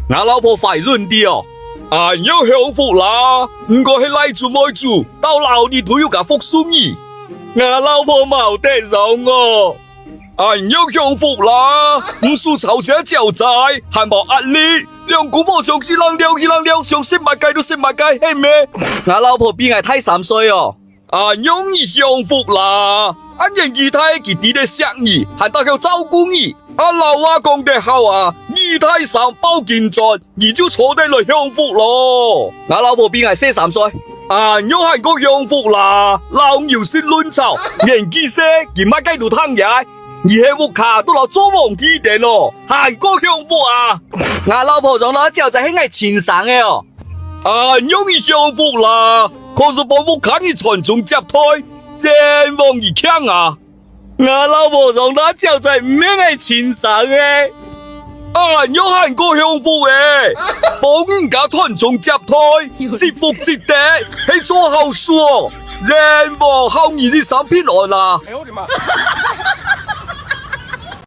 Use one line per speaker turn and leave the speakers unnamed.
我老婆懷孕啲哦，俺要享福啦，唔過係嚟做咩做，到老你都要甲福送你。我老婆冇得上我，俺要享福啦，唔輸吵聲交債，還冇壓力，兩公婆想一人了，想食乜雞都食乜雞，係咩？我老婆比我大3歲哦，俺要你享福啦，俺年紀大，佢哋嚟錫你，還大家照顧你。阿老話講得好啊，二胎三包健在，你就坐低嚟享福咯。我老婆比我細3歲，俺要係個享福啦，老牛食卵草，年紀細，而乜雞都貪嘢，而係屋卡都攞做皇帝的咯，係個享福啊。我老婆仲攞腳在喺我前上嘅哦，俺要你享福啦，可是幫屋卡你傳宗接代，真望而強啊。我老婆仲攞腳在唔喺我前上嘅，俺要係個享福嘅，幫人家傳宗接代，接福接地，係做好事哦，人望後兒啲生平安啦。